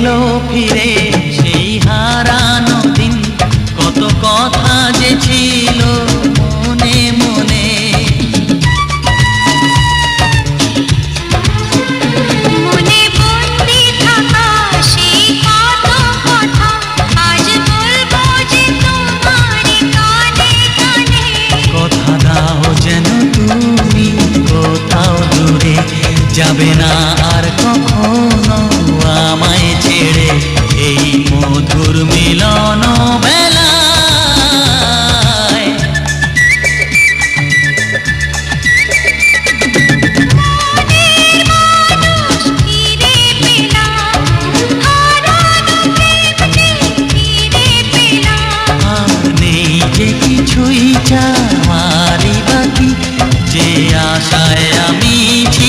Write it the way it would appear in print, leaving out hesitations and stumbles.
এলো ফিরে সেই হারানো দিন, কত কথা যে ছিল মনে মনে। মনে বন্দি থাকা সেই কত কথা আজ বলবো যে তোমার কানে কানে। কথা দাও যেন তুমি কোথাও দূরে যাবে না